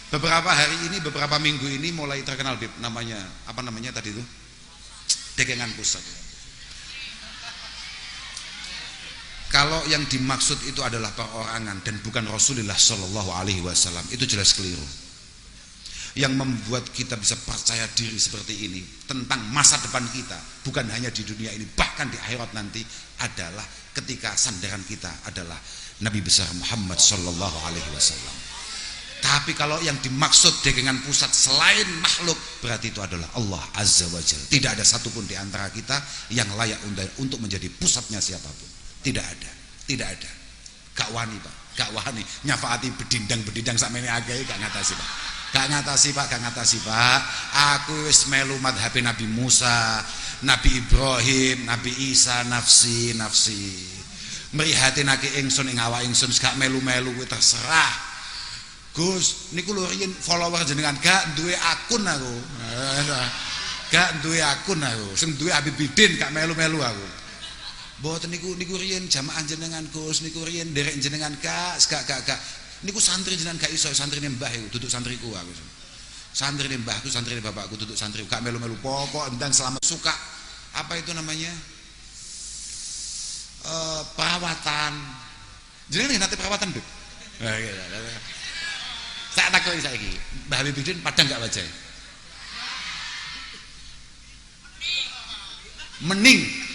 Beberapa hari ini, beberapa minggu ini mulai terkenal Bib, namanya apa namanya tadi itu? Dekengan pusat. Kalau yang dimaksud itu adalah perorangan dan bukan Rasulullah Shallallahu Alaihi Wasallam, itu jelas keliru. Yang membuat kita bisa percaya diri seperti ini tentang masa depan kita, bukan hanya di dunia ini, bahkan di akhirat nanti, adalah ketika sandaran kita adalah Nabi besar Muhammad Shallallahu Alaihi Wasallam. Tapi kalau yang dimaksud dekengan pusat selain makhluk, berarti itu adalah Allah Azza wa Jalla. Tidak ada satupun di antara kita yang layak untuk menjadi pusatnya siapapun. Tidak ada, tidak ada. Gak wani Pak, gak wani nyafaati bedindang sakmene akeh gak ngatasi Pak. Gak ngatasi Pak. Aku wis melu madhabe Nabi Musa, Nabi Ibrahim, Nabi Isa, nafsi. Merihatinake ingsun ing awak ingsun, gak melu-melu kuwi terserah. Gus, niku lho riyen follower jenengan gak duwe akun aku. Gak duwe akun aku. Sing duwe Habib Bidin gak melu-melu aku. Mboten niku riyen jamaah jenengan Gus, niku riyen derek jenengan gak. Niku santri jenengan gak iso, santrine mbah iku duduk santriku aku. Santrine mbahku, santrine bapakku duduk santriku gak melu-melu. Pokok ndang selama suka apa itu namanya? Perawatan. Jenengan nanti perawatan, Beb. Saya takoki saiki, Mbah Habib Bidin padang gak wajah? Mening.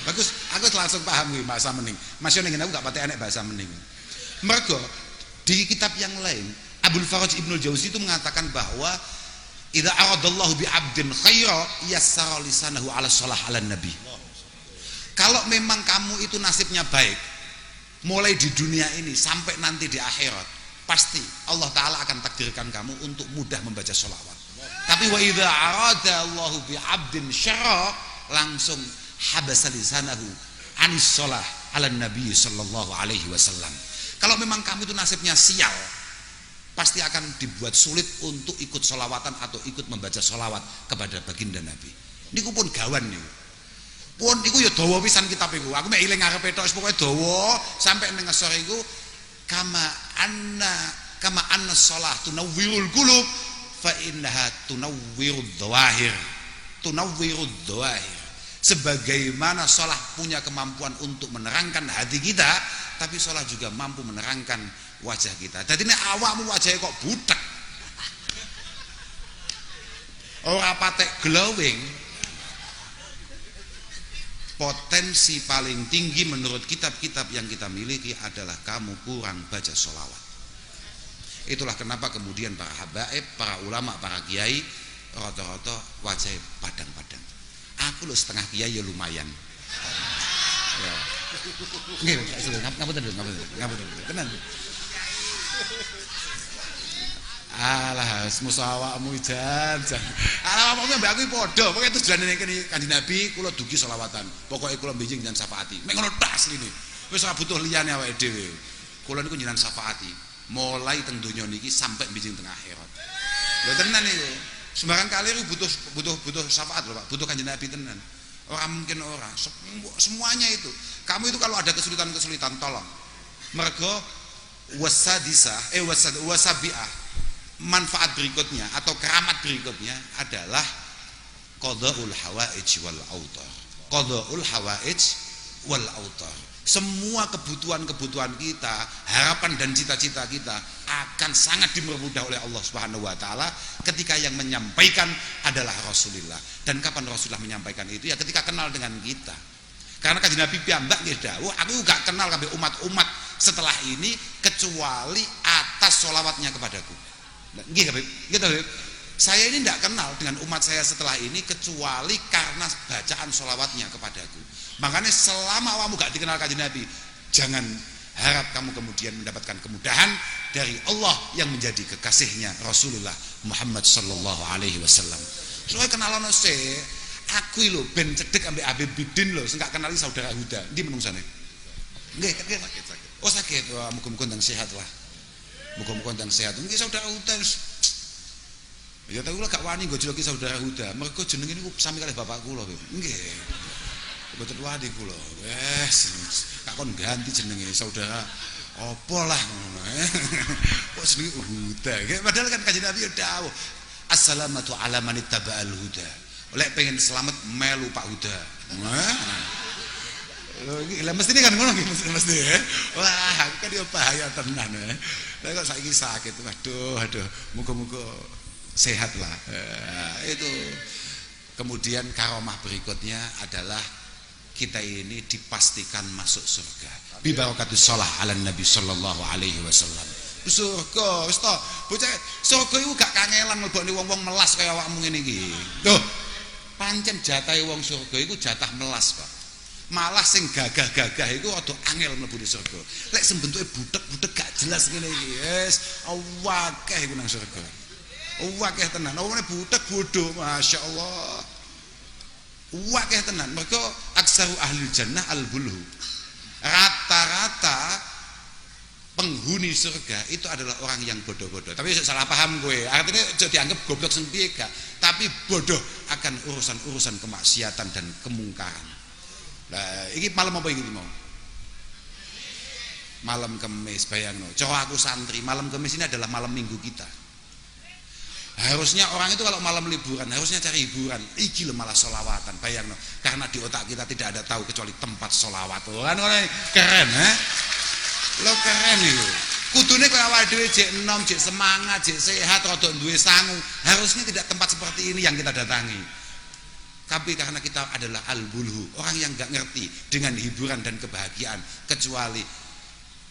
Bagus, aku langsung paham kuwi bahasa mening. Masih ning aku gak pati enek bahasa mening. Mergo di kitab yang lain, Abdul Faraj Ibnul Jauzi itu mengatakan bahwa idza aradallahu bi 'abdin khaira yassara lisanahu 'ala shalah 'ala nabi. Kalau memang kamu itu nasibnya baik, mulai di dunia ini sampai nanti di akhirat, pasti Allah Ta'ala akan takdirkan kamu untuk mudah membaca sholawat. Tapi wa idza arada Allahu bi 'abdin syarra, langsung habasa lisanahu anis shalah 'ala nabi sallallahu alaihi wasallam. Kalau memang kamu itu nasibnya sial, pasti akan dibuat sulit untuk ikut sholawatan atau ikut membaca sholawat kepada baginda Nabi. Niku pun gawan niku. Pun iku ya dawa pisan kitab iku. Aku mek eling arepe tok pokoke dawa sampai ning ngesor iku kama anna shalah tunawwirul qulub fa innaha tunawwirud dhawahir. Tunawwirud dhawahir. Sebagaimana shalah punya kemampuan untuk menerangkan hati kita, tapi shalah juga mampu menerangkan wajah kita. Dadi nek awakmu wajahe kok butek, ora patek glowing, potensi paling tinggi menurut kitab-kitab yang kita miliki adalah kamu kurang baca sholawat. Itulah kenapa kemudian para habaib, para ulama, para kiai rata-rata wajah padang-padang. Aku lo setengah kiai ya lumayan. Ya. Nggih, ngapunten. Tenan. Alah, musawakmu jan. Alah, omongnya mbak aku padha. Pokoke tujuane ning kene Kanjeng Nabi kula dugi selawatan. Pokoke kula benjing jan syafaati. Mek ngono tok asline. Wis ora butuh liyane awake dhewe. Kula niku njenengan syafaati. Mulai teng donya niki sampai benjing teng akhirat. Lho tenan niku. Sembarang kali butuh syafaat lho Pak. Butuh Kanjeng Nabi tenan. Orang mungkin orang. Semuanya itu. Kamu itu kalau ada kesulitan tolong. Mergo wasabi'ah. Manfaat berikutnya atau keramat berikutnya adalah qada'ul hawaij wal autar. Qada'ul hawaij wal autar. Semua kebutuhan-kebutuhan kita, harapan dan cita-cita kita akan sangat dipermudah oleh Allah Subhanahu wa taala ketika yang menyampaikan adalah Rasulullah. Dan kapan Rasulullah menyampaikan itu? Ya ketika kenal dengan kita. Karena Kanjeng Nabi piyambak nggih dawuh, aku gak kenal kabeh umat-umat setelah ini kecuali atas sholawatnya kepadaku. Nggih, Habib. Gitu, Habib. Saya ini tidak kenal dengan umat saya setelah ini kecuali karena bacaan sholawatnya kepadaku. Makanya selama kamu gak dikenal Kanjeng Nabi, jangan harap kamu kemudian mendapatkan kemudahan dari Allah yang menjadi kekasihnya Rasulullah Muhammad sallallahu alaihi wasallam. Soalnya kenalan se, aku lho ben cedek ambek Habib Bidin lho, sing gak kenali saudara Huda. Ndi menungsane? Nggih, sakit. Oh sakit. Wah, muga-muga ndang sehat lah. Muga-muga ndang sehat. Nggih saudara Huda. Ya tapi kula gak wani nggo jeloki saudara Huda. Mergo jenenge niku sami kalih bapak kula, nggih. Mboten wani kula. Wes, gak kon ganti jenenge saudara Apa lah ngono. Kok jenenge huda. Padahal kan kanjeng Nabi ya dawuh, assalamatu ala man ittaba'al huda. Oleh pengen selamat melu Pak Huda. Lah mesti kan ngono mesti ya. Wah, aku kan yo bahaya tenan ya. Lah kok saiki sakit. Waduh, muga-muga sehat lah. Itu. Kemudian karomah berikutnya adalah kita ini dipastikan masuk surga. Bi barakatus shalah ala Nabi sallallahu alaihi wasallam. Surga wis to, bocah surga iku gak kangelan mlebokne wong-wong melas kaya awakmu ngene iki. Loh, pancen jatahe wong surga iku jatah melas, Pak. Malah sing gagah-gagah iku rada angel mlebu surga. Lek sembentuke butek-butek gak jelas ngene iki, wis akeh iku nang surga. Akeh tenan. Omone butek bodho, masyaallah. Akeh tenan. Mergo aksaru ahli jannah al-bulhu. Rata-rata penghuni surga itu adalah orang yang bodoh-bodoh. Tapi salah paham gue. Artinya jadi dianggap goblok sing piye gak, tapi bodoh akan urusan-urusan kemaksiatan dan kemungkaran. Nah, ini malam apa iki mau? Malam Kemis, bayangno. Cara aku santri, malam Kemis ini adalah malam minggu kita. Harusnya orang itu kalau malam liburan harusnya cari hiburan. Iki lho malah sholawatan, bayangno. Karena di otak kita tidak ada tahu kecuali tempat sholawat. Kan keren, ha? Lo keren itu. Kudune kowe awake dhewe jek enom, jek semangat, jek sehat, rada duwe sangu. Harusnya tidak tempat seperti ini yang kita datangi. Tapi karena kita adalah al-bulhu, orang yang enggak ngerti dengan hiburan dan kebahagiaan kecuali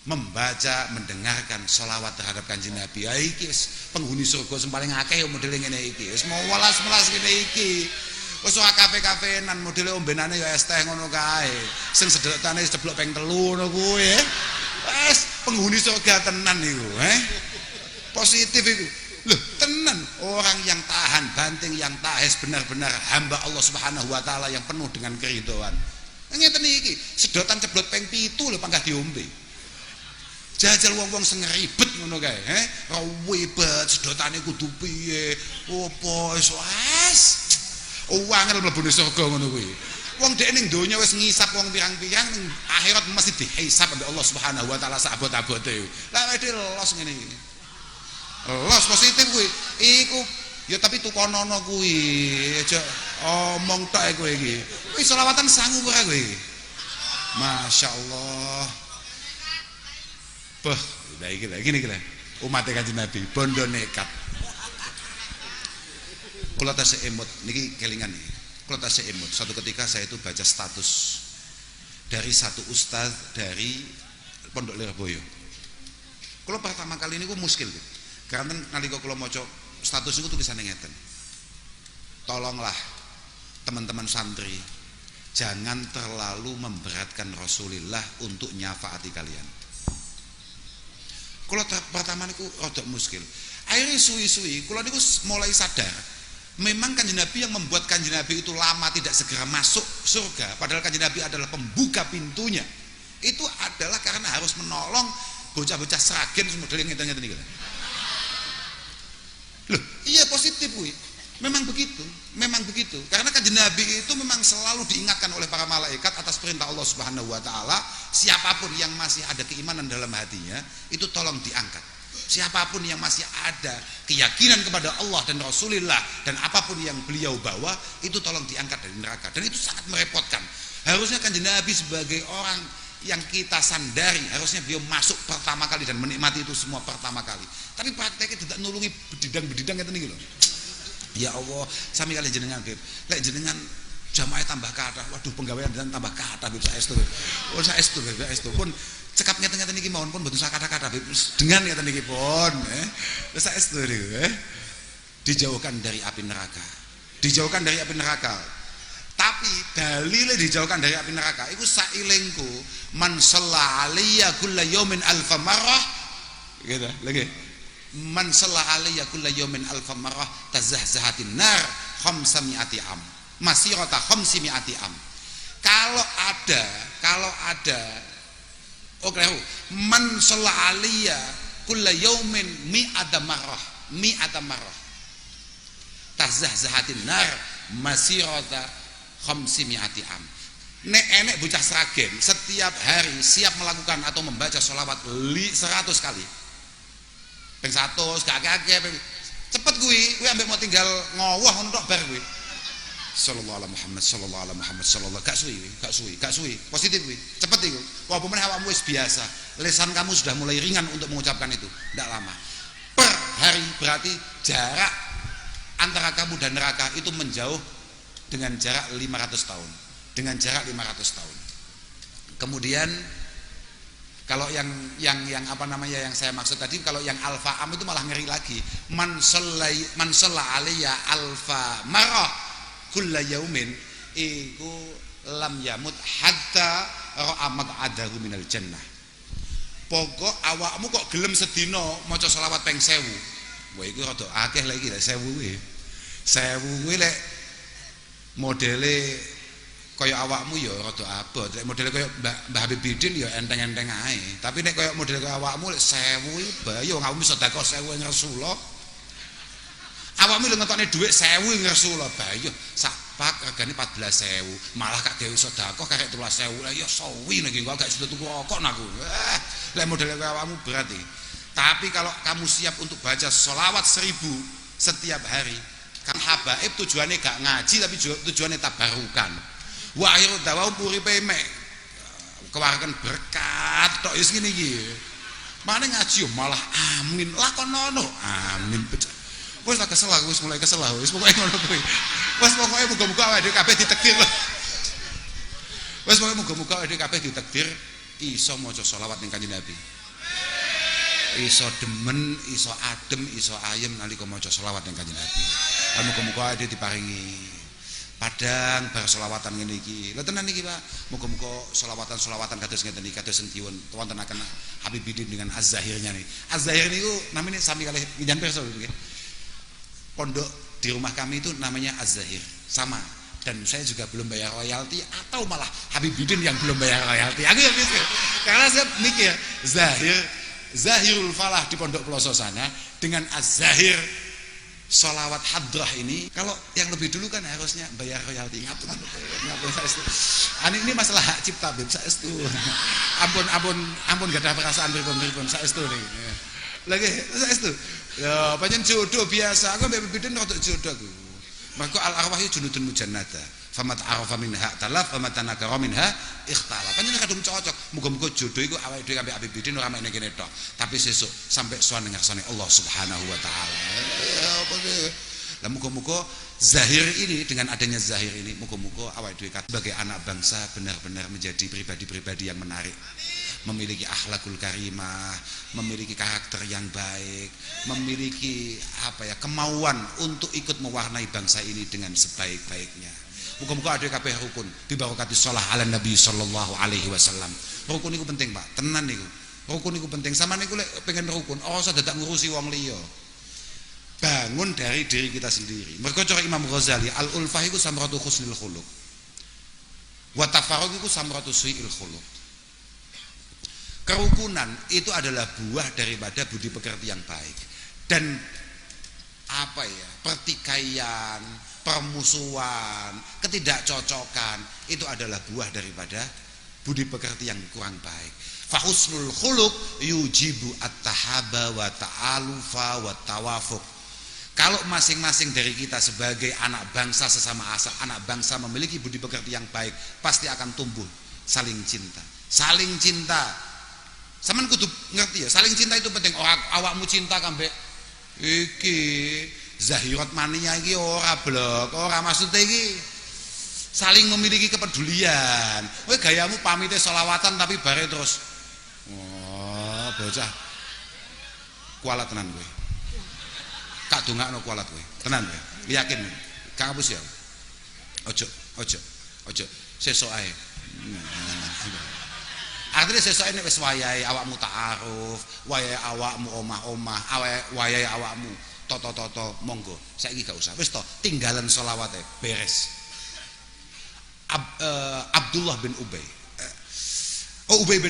membaca, mendengarkan sholawat terhadap kanjeng Nabi. Ya iki penghuni surga sing paling akeh yo modele ngene iki. Wis mau welas-welas ngene iki. Wis ora kafe-kafenan modele ombenane ya es teh ngono kae. Sing sedekane ceblok ping 3 ngono kuwi. Wis penghuni surga tenan iku, Positif iku. Loh, tenan orang yang tahan banting, yang tahes benar-benar hamba Allah Subhanahu wa taala yang penuh dengan keridhaan. Ngeten iki, sedotan ceblok ping 7 lho panggah diombe. Jajal wong-wong sing ribet ngono kae, ribet sedotane kudu piye? Opo wis angel mlebu surga ngono kuwi. Wong dhek ning donya wis ngisap wong pirang-pirang, ning akhirat mesti dihisab ambek Allah Subhanahu wa taala sak abot-abote. Lah wedhe los ngene iki. Los positif kuwi. Iku ya tapi tukonono kuwi. Aja omong tok kowe iki. Kuwi selawatan sangu ora kowe iki. Masyaallah. Bah, udah gini umat kanjeng Nabi bondo nekat. Kula tasih emot niki kelingan iki. Kula tasih emot. Suatu ketika saya itu baca status dari satu ustaz dari Pondok Lirboyo. Kula pertama kali niku muskil gitu. Karena nalika kula maca status niku tulisane ngeten. Tolonglah teman-teman santri jangan terlalu memberatkan Rasulullah untuk nyafaati kalian. Kalau pertama niku rada muskil. Akhirnya suwi-suwi, kalau niku mulai sadar, memang kanjeng Nabi yang membuat kanjeng Nabi itu lama tidak segera masuk surga, padahal kanjeng Nabi adalah pembuka pintunya. Itu adalah karena harus menolong bocah-bocah sragen model yang ngeten-ngeten iki. Loh, iya positif kuwi. Memang begitu. Karena kanjeng Nabi itu memang selalu diingatkan oleh para malaikat atas perintah Allah Subhanahu wa taala, siapapun yang masih ada keimanan dalam hatinya, itu tolong diangkat. Siapapun yang masih ada keyakinan kepada Allah dan Rasulullah dan apapun yang beliau bawa, itu tolong diangkat dari neraka. Dan itu sangat merepotkan. Harusnya kanjeng Nabi sebagai orang yang kita sandari, harusnya beliau masuk pertama kali dan menikmati itu semua pertama kali. Tapi prakteknya tidak nulungi bedidang-bedidang ngeten iki lho. Ya Allah, sami kali jenengan Bib. Lek jenengan jamaah tambah kathah, waduh penggawean jenengan tambah kathah Bib saestu. Oh saestu Bib, saestu pun cekap ngeten-ngeten iki mawon pun mboten sakata-kata Bib. Dengan ngeten iki pun, saestu niku, dijauhkan dari api neraka. Dijauhkan dari api neraka. Tapi dalile dijauhkan dari api neraka iku sailengku man shalla alayya kulla yaumin alfa marrah. Gitu, lagi. Man shalla alayya kulla yaumin alfa marrah tazahzahatin nar khamsami'ati am. Masirata khamsimi'ati am. Kalau ada man shalla alayya kulla yaumin mi'ata marrah tazahzahatin nar masirata khamsimi'ati am. Nek enek bocah Sragen setiap hari siap melakukan atau membaca sholawat 100 kali. Ping 100 kakek cepet kuwi ambek mau tinggal ngowoh ngono tok bar kuwi. Sallallahu alaihi Muhammad sallallahu alaihi Muhammad sallallahu gak suwi positif kuwi cepet iku. Walaupun awakmu wis biasa, lisan kamu sudah mulai ringan untuk mengucapkan itu, ndak lama. Per hari berarti jarak antara kamu dan neraka itu menjauh dengan jarak 500 tahun. Dengan jarak 500 tahun. Kemudian kalau yang apa namanya yang saya maksud tadi, kalau yang alfa am itu malah ngeri lagi. Man shalla alayya alfa marah kulla yaumin iku lam yamut hatta ra'a maq'adahu minal jannah. Pokok awakmu kok gelem sedina maca selawat ping 1000. Wah iku rada akeh lagi 1000 kuwi. 1000 kuwi lek modele kaya awakmu ya rada abot, lek modele kaya Mbah Habib Bidin ya enteng-enteng ae. Tapi nek kaya modele kaya awakmu lek 1000 bayo ngawakmu sedekah 1000 ing Rasulullah. Awakmu lho ngetokne dhuwit 1000 ing Rasulullah bayo sak pak regane 14.000, malah kak gawe sedekah karek 13.000. Lah ya sawi nek gak iso tuku rokok aku. Lek modele kaya awakmu berarti. Tapi kalau kamu siap untuk baca sholawat 1000 setiap hari, kan habaib tujuannya gak ngaji tapi tujuannya tabarukan. Wa akhiru dawa uripe mek kewarken berkat tok wis ngene iki. Mane ngaji yo malah amin. Lakonono amin. Wis tak kesel aku wis mulai kesel wis pokoke ngono kuwi. Wis pokoke muga-muga awake dhewe kabeh ditakdir. Wis pokoke muga-muga awake dhewe kabeh ditakdir iso maca selawat ning Kanjeng Nabi. Iso demen, iso adem, iso ayem nalika maca selawat ning Kanjeng Nabi. Lan muga-muga awake dhewe diparingi padang bar selawatan ngene iki. Lha tenan iki Pak. Muga-muga selawatan kados ngeten iki kados sing diwon wontenaken Habib Bidin dengan Az-Zahirnya nih. Az-Zahir niku namanya sami kalih njan pirsa nggih. Pondok di rumah kami itu namanya Az-Zahir. Sama. Dan saya juga belum bayar royalti atau malah Habib Bidin yang belum bayar royalti. Aku ya mikir. Karena saya mikir Zahirul Falah di Pondok Pelosok sana dengan Az-Zahir sholawat hadrah ini, kalau yang lebih dulu kan harusnya bayar royalti. Ngapun saestu. Ini masalah hak cipta beb saestu. Ampun gak ada perasaan pripun saestu nih. Lagi saestu. Ya pancen jodoh biasa. Aku mbek bidin rada jodoh aku. Maka al arwahi junudun mujannada. Famat arafa minha talaf famat tanakara minha ikhtalaf. Pancen kadung cocok. Muga-muga jodoh iku awake dhewe ambek Habib Bidin ora mek ning kene tok, tapi sesuk sampai sowan ning ngarsane Allah Subhanahu wa taala. Lah muga-muga Zahir ini, dengan adanya Zahir ini, muga-muga awake dhewe sebagai anak bangsa benar-benar menjadi pribadi-pribadi yang menarik, memiliki akhlakul karimah, memiliki karakter yang baik, memiliki kemauan untuk ikut mewarnai bangsa ini dengan sebaik-baiknya. Muga-muga ada kabeh rukun bi barokati sholawat ala Nabi sallallahu alaihi wasallam. Rukun niku penting, Pak. Tenan niku. Rukun niku penting. Sampeyan niku lek pengen rukun, ora usah dadak ngurusi wong liya. Bangun dari diri kita sendiri. Mergo cara Imam Ghazali, al-ulfah iku samratu husnil khuluq. Wa tafarruq iku samratu su'il khuluq. Kerukunan itu adalah buah daripada budi pekerti yang baik. Dan pertikaian, permusuhan, ketidakcocokan itu adalah buah daripada budi pekerti yang kurang baik. Fahusnul khuluq yujibu at-tahaba wa ta'alufa wa tawafuq. Kalau masing-masing dari kita sebagai anak bangsa sesama anak bangsa memiliki budi pekerti yang baik, pasti akan tumbuh saling cinta. Saling cinta. Sampeyan kudu ngerti ya, saling cinta itu penting. Awakmu cinta kambek iki Zahirat mania iki ora blok, ora maksudnya iki saling memiliki kepedulian. Kowe gayamu pamite selawatan tapi bare terus bocah kualat tenan kowe. Kak dongakno kualat kowe. Tenan kowe. Yakin. Kang hapus ya. Ojo. Sesuk ae. Artinya sesuk nek wis wayahe awakmu ta'aruf, wayahe awakmu omah-omah, wayahe awakmu toto monggo saiki gak usah wis to tinggalan sholawate beres. Abdullah bin Ubay Ubay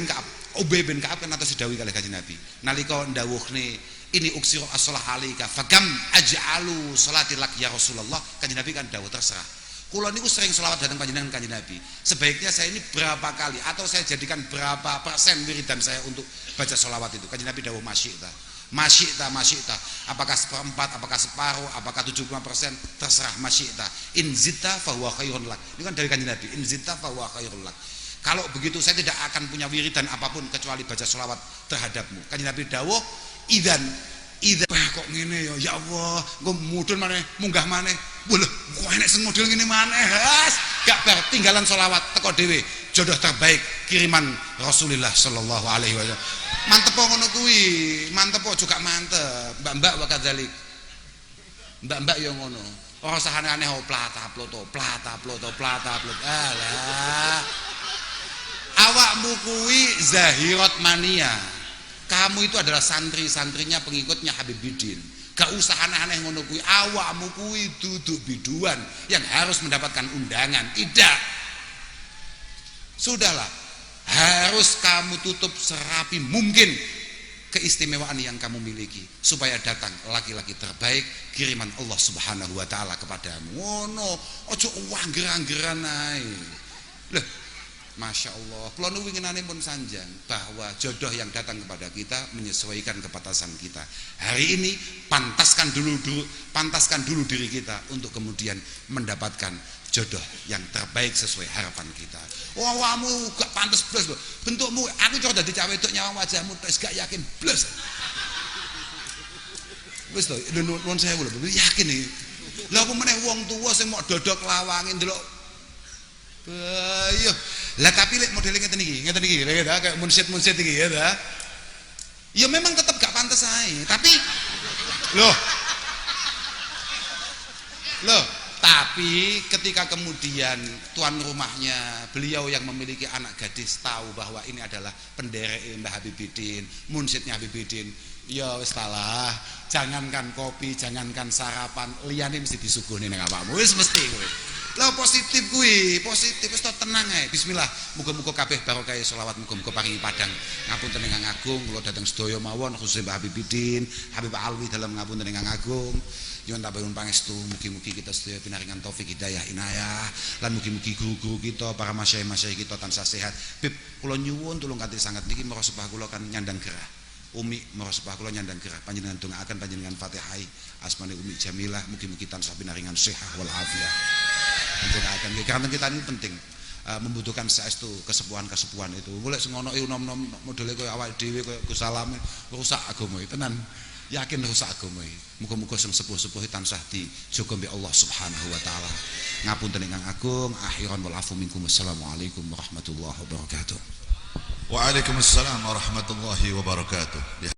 bin Ka'ab kan atas dawuh kalih Kanjeng Nabi nalika ndawuhne ini uksiru as-shalah alaika fagam aj'alu sholati lak ya Rasulullah. Kanjeng Nabi kan dawuh terserah Kula niku sering selawat datang panjenengan Kanjeng Nabi. Sebaiknya saya ini berapa kali atau saya jadikan berapa persen wiridan saya untuk baca selawat itu. Kanjeng Nabi dawuh masyita. Masyita, masyita. Apakah seperempat, apakah separuh, apakah 75%, terserah masyita. In zita fahuwa khairun lak. Ini kan dari Kanjeng Nabi. In zita fahuwa khairun lak. Kalau begitu saya tidak akan punya wiridan apapun kecuali baca selawat terhadapmu. Kanjeng Nabi dawuh, idzan kok ngene ya Allah, engko mudhun maneh, munggah maneh. Boleh, kok enek sing model ngene maneh. Gak bar tinggalan selawat teko dhewe. Jodoh terbaik kiriman Rasulullah sallallahu alaihi wasallam. Mantep ngono kuwi, mantep juga mantep. Mbak-mbak wa kadzalik. Mbak-mbak yo ngono. Ora usah aneh-aneh plata ploto. Alah. Awakmu kuwi zahirat mania. Kamu itu adalah santri-santrinya pengikutnya Habib Bidin. Gak usah aneh-aneh ngono kuwi. Awakmu kuwi duduk biduan yang harus mendapatkan undangan. Tidak. Sudahlah. Harus kamu tutup serapi mungkin keistimewaan yang kamu miliki supaya datang laki-laki terbaik kiriman Allah Subhanahu wa taala kepadamu. Ngono, ojo wangger-anggeran ae. Loh, Masya Allah, kula nu winginane pun sanjang bahwa jodoh yang datang kepada kita menyesuaikan kepatasan kita. Hari ini pantaskan dulu diri kita untuk kemudian mendapatkan jodoh yang terbaik sesuai harapan kita. Wawamu gak pantas blas lho. Bentukmu aku coba dadi cawe wedok nyawang wajahmu wis gak yakin blas. Wis to, nuwun sewu lho, yakin iki. Lah apa meneh wong tuwa sing mok dodok lawange ndelok. Ayo. Lah tapi lek modele ngeten iki lho ya, kayak munsid-munsid iki ya ta. Ya memang tetap gak pantas ae, tapi loh, tapi ketika kemudian tuan rumahnya beliau yang memiliki anak gadis tahu bahwa ini adalah penderek Mbah Habib Bidin, munsidnya Habib Bidin, ya wis salah, jangankan kopi, jangankan sarapan, liyane mesti disuguhne ning awakmu, wis mesti kowe. Lah positif kuwi, positif wis tenang ae. Bismillah, muga-muga kabeh barokah selawat, muga-muga paringi padang ngapunten ingkang agung, kula dhateng sedaya mawon khusus Mbah Habib Bidin, Habib Alwi dalam ngapunten ingkang agung. Nyuwun tabayun pangestu, mugi-mugi kita sedaya pinaringan taufik hidayah inayah, lan mugi-mugi guru-guru kita, para masyayikh kita tansah sehat. Bib, kula nyuwun tulung kanthi sanget niki marosepah kula kan nyandang gerah. Umi marosepah kula nyandang gerah, panjenengan dongaaken panjenengan Fatihah asmane Umi Jamilah, mugi-mugi tansah pinaringan sehat wal afiat. Panjenengan karena kita ini penting. Membutuhkan saestu kesepuhan-kesepuhan itu. Mulai sengono nom-nom modele koyo awake dhewe koyo Gus Salam rusak agama iki tenan. Yakin rusak agama iki. Muga-muga sing sepuh-sepuh tansah dijaga mbek Allah Subhanahu wa taala. Ngapunten ingkang agung, akhiran wal afu minkum. Assalamualaikum warahmatullahi wabarakatuh. Waalaikumsalam warahmatullahi wabarakatuh.